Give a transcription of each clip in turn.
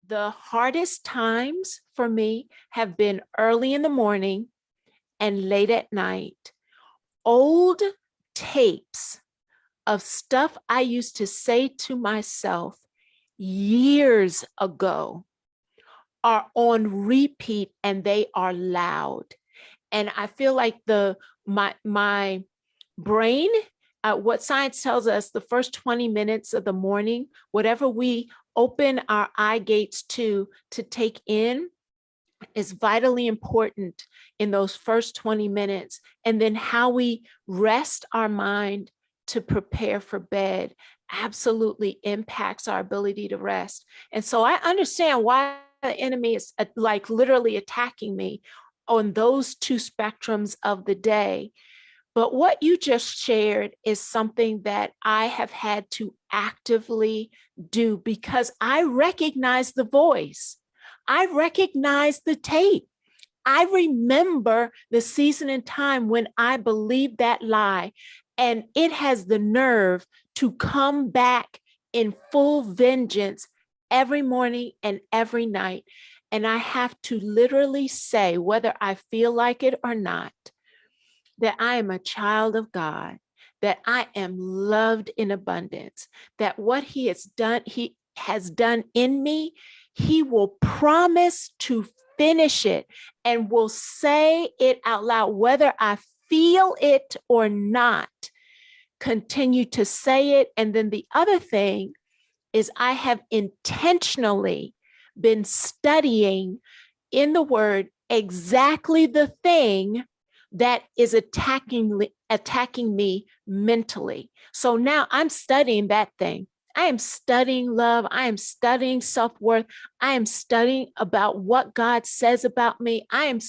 The hardest times for me have been early in the morning and late at night. Old tapes of stuff I used to say to myself years ago are on repeat, and they are loud. And I feel like my brain, what science tells us, the first 20 minutes of the morning, whatever we open our eye gates to take in, is vitally important in those first 20 minutes. And then how we rest our mind to prepare for bed absolutely impacts our ability to rest. And so I understand why the enemy is like literally attacking me on those two spectrums of the day. But what you just shared is something that I have had to actively do because I recognize the voice. I recognize the tape. I remember the season and time when I believed that lie, and it has the nerve to come back in full vengeance every morning and every night. And I have to literally say, whether I feel like it or not, that I am a child of God, that I am loved in abundance, that what he has done in me, he will promise to finish it and will say it out loud, whether I feel it or not. Continue to say it. And then the other thing is I have intentionally been studying in the word exactly the thing that is attacking me mentally. So now I'm studying that thing. I am studying love. I am studying self-worth. I am studying about what God says about me. I am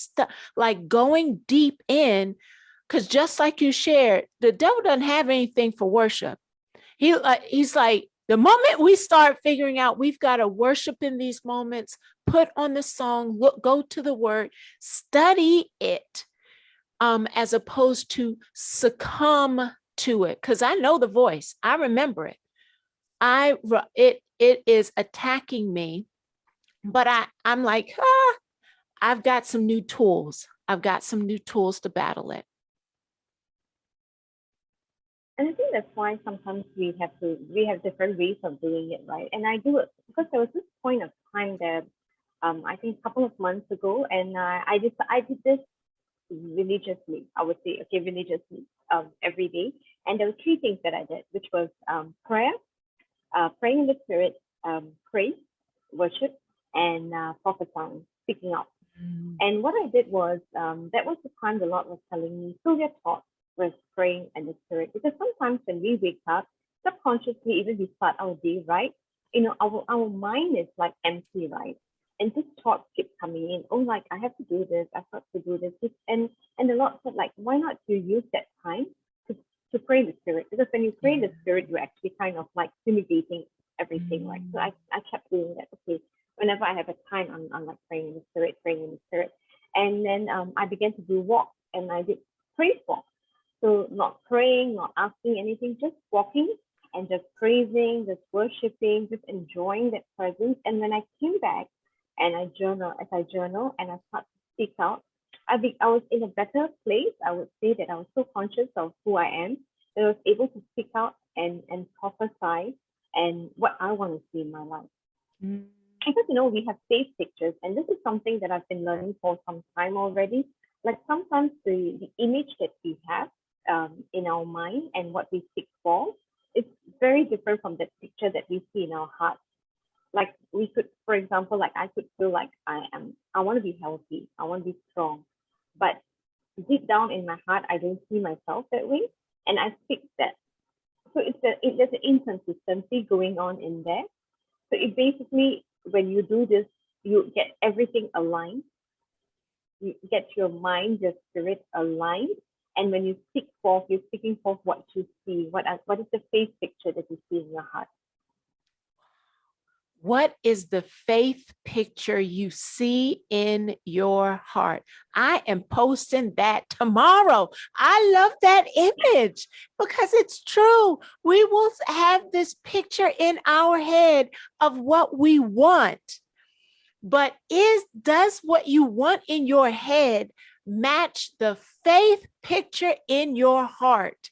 like going deep in, because just like you shared, the devil doesn't have anything for worship. He's like, the moment we start figuring out we've got to worship in these moments, put on the song, go to the word, study it, as opposed to succumb to it. Because I know the voice. I remember it. It is attacking me, but I'm like, I've got some new tools. I've got some new tools to battle it. And I think that's why sometimes we have different ways of doing it, right? And I do it because there was this point of time that I think a couple of months ago, and I did this religiously. I would say, okay, religiously, every day. And there were three things that I did, which was prayer, praying in the spirit, praise, worship, and prophesying, speaking out. And what I did was, that was the time the Lord was telling me, so your thoughts was praying in the spirit. Because sometimes when we wake up, subconsciously, even we start our day, right? Our mind is like empty, right? And this thoughts keep coming in. Oh, like I have to do this, I've got to do this. And the Lord said, like, why not you use that time to pray in the spirit? Because when you pray in the spirit, you're actually kind of like fumigating everything, right? So I kept doing that. Okay, whenever I have a time, I'm like praying in the spirit. And then I began to do walk, and I did praise walk. So not praying, not asking anything, just walking and just praising, just worshiping, just enjoying that presence. And when I came back and I journal and I start to speak out, I was in a better place. I would say that I was so conscious of who I am that I was able to speak out and prophesy and what I want to see in my life. Because we have faith pictures, and this is something that I've been learning for some time already. Like sometimes the image that we have in our mind and what we seek for is very different from the picture that we see in our heart. Like we could, for example, like I could feel like I want to be healthy, I want to be strong, but deep down in my heart, I don't see myself that way, and I speak that. So there's an inconsistency going on in there. So it basically, when you do this, you get everything aligned. You get your mind, your spirit aligned. And when you speak forth, you're speaking forth what you see. What is the faith picture that you see in your heart? What is the faith picture you see in your heart? I am posting that tomorrow. I love that image because it's true. We will have this picture in our head of what we want. But does what you want in your head match the faith picture in your heart?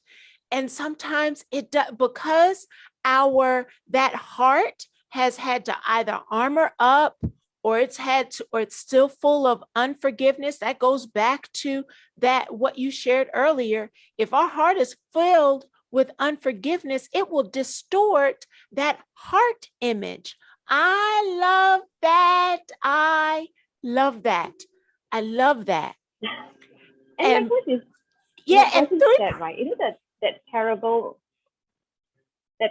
And sometimes it does, because that heart has had to either armor up, or it's still full of unforgiveness. That goes back to that what you shared earlier. If our heart is filled with unforgiveness, it will distort that heart image. I love that. I love that. I love that. And my And question is, yeah, my and question is three. that, right? You know that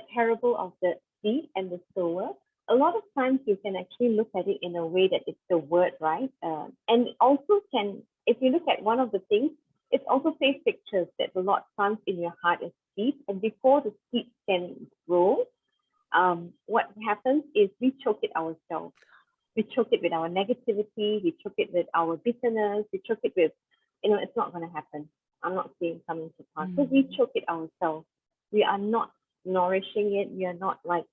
parable of the seed and the sower. A lot of times you can actually look at it in a way that it's the word, right? And also can, if you look at one of the things, it's also faith pictures that the Lord plants in your heart as seed, and before the seed can grow, what happens is we choke it ourselves. We choke it with our negativity. We choke it with our bitterness. We choke it with, it's not going to happen. I'm not seeing coming to pass. So we choke it ourselves. We are not nourishing it. We are not like,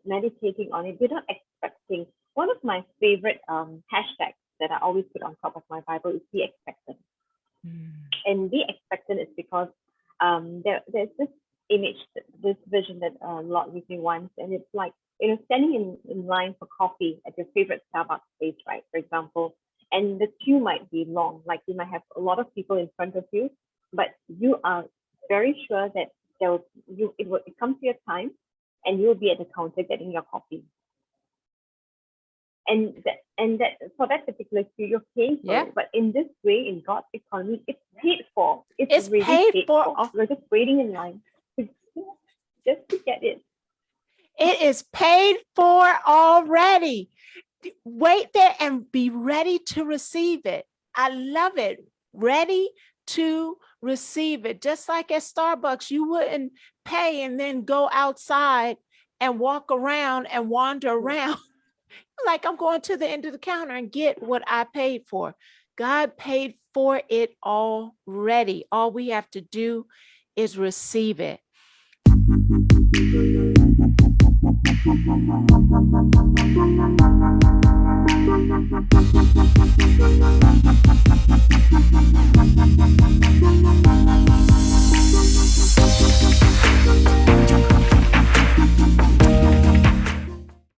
meditating on it. We're not expecting. One of my favorite hashtags that I always put on top of my Bible is be expectant. And be expectant is because there's this image, this vision that Lord gave me once, and it's like, standing in line for coffee at your favorite Starbucks place, right? For example, and the queue might be long, like you might have a lot of people in front of you, but you are very sure that it comes to your time, and you'll be at the counter getting your coffee. And that for that particular queue, you're paying for it. But in this way, in God's economy, it's paid for. It's really paid for. We're just waiting in line just to get it. It is paid for already. Wait there and be ready to receive it. I love it. Ready to receive it. Just like at Starbucks, you wouldn't pay and then go outside and walk around and wander around like I'm going to the end of the counter and get what I paid for. God paid for it already. All we have to do is receive it.